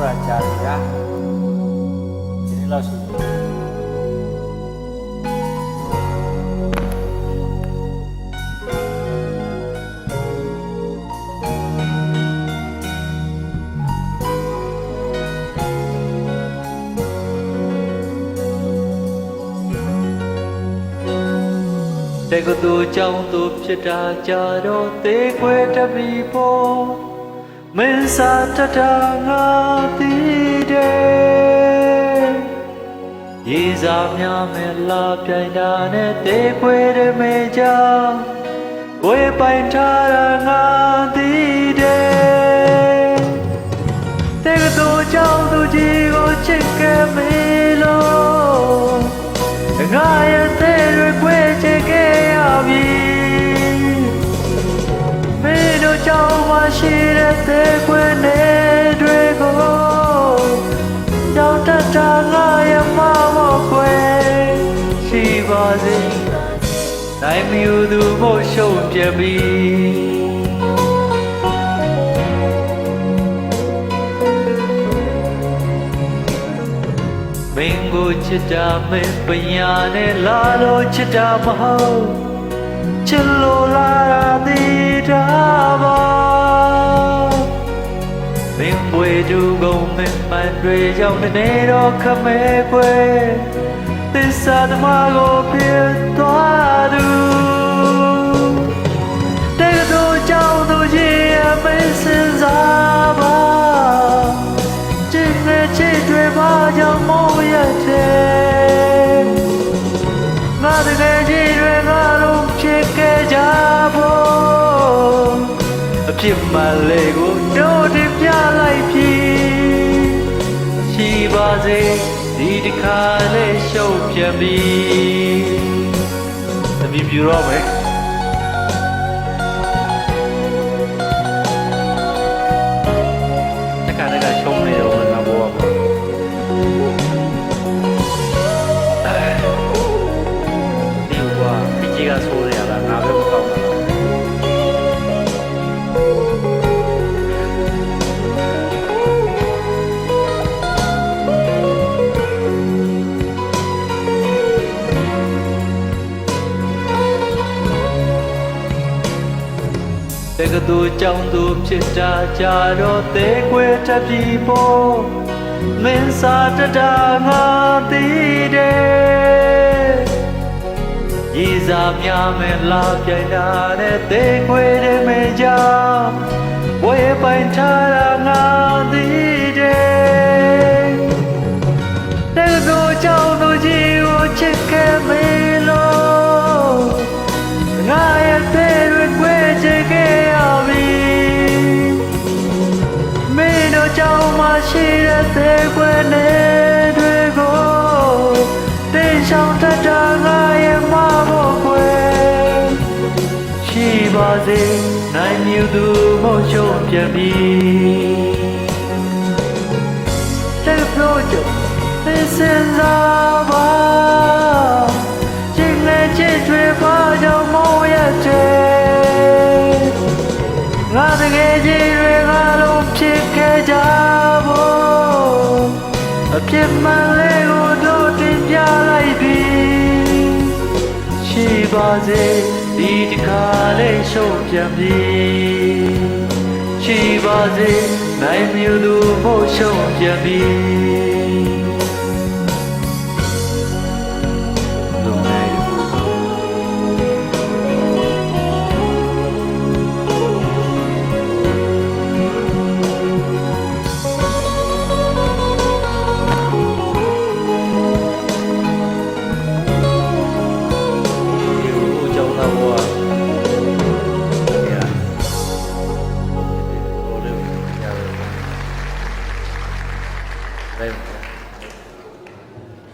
တာကြားတယ်ဗျာဒီနေ့လောက်ရှိတယ်တဲ့ကသူကြောင့်သူဖြစ်တာကြတော့သေးခွဲတပြီပေါ်မင်းစာတတာငါတည်တယ်ရေစာများမဲ့လာပြိုင်တာနဲ့သေးခွဲရမေကြောင့်ကိုယ်ပိုင်ထားတာငါတည်တယ်တဲ့ကသူကြောင့်သူကြီးကိုချစ်ခဲ့မေလို့ငါရဲ့တဲ့ရွယ်ချစ်ခဲ့ရပြီမင်းတို့ကြောင့်မရှိတဲ့တဲ့ခွေနဲ့တွေကိုကြောက်တတ်တာငါရဲ့မမောခွေရှိပါစေနိုင်မြူသူမို့ရှုံးပြပြီမင်းကိုချစ်တာမင်းပညာနဲ့လာလို့ချစ်တာမဟုတ်ချစ်လို့လာတာသိတာပါမင်းပွေတူကုန်မင်းမှန်တွေကြောင့်နေတော့ခမဲခွဲသစ္စာသမားကိုဖြစ်သွားသူတဲ့တို့ကြောင့်သူကြီးအမင်းစင်စားပါချစ်နဲ့ချစ်တွေပါကြောင့်မောရတဲ့ငါတကယ်ကြီးတွေငါတို့ချစ်ခဲ့ကြဖို့အဖြစ်မှန်လေးကိုတို့တင်ပြလိုက်ပြီရှိပါစေဒီတစ်ခါလေးရှုပ်ပြပြီသမီးပြူတော့မယ်တခါတခါရှုံးနေတော့ငါဘောပါဒီကွာဒီကဆိုးရတာငါပဲမကောင်းဘူးတဲ့ကသူကြောင့်သူဖြစ်တာကြတော့သေးခွေတပြီပေါ်မင်းစာတတာငါတည်တယ်ရေစာများမဲ့လာပြိုင်တာနဲ့သေးခွေရမေကြောင့်ဝေပိုင်ထားတာငါတည်တယ်တဲ့ကသူကြောင့်သူကြီးကိုချစ်ခဲ့မေလို့ငါရဲ့သေးရွယ်ချစ်ခဲ့ရှိတဲ့သေးခွေနဲ့တွေကိုတင်ဆောင်တတ်တာငါရဲ့မဖို့ခွေရှိပါစေနိုင်မြူသူမို့ရှုံးပြပြီတဲ့ပြောကြသိစင်စားပါချစ်နဲ့ချစ်တွေပါကြောင့်မောရတဲ့ငါတကယ်ကြီးတွေငါတို့ဖြစ်ခဲ့ကြအဖြစ်မှန်လေးကိုတို့တင်ပြလိုက်ပြီရှိပါစေဒီတစ်ခါလေးရှုံးပြန်ပြီရှိပါစေနိုင်မြူသူမို့ရှုံးပြန်ပြီ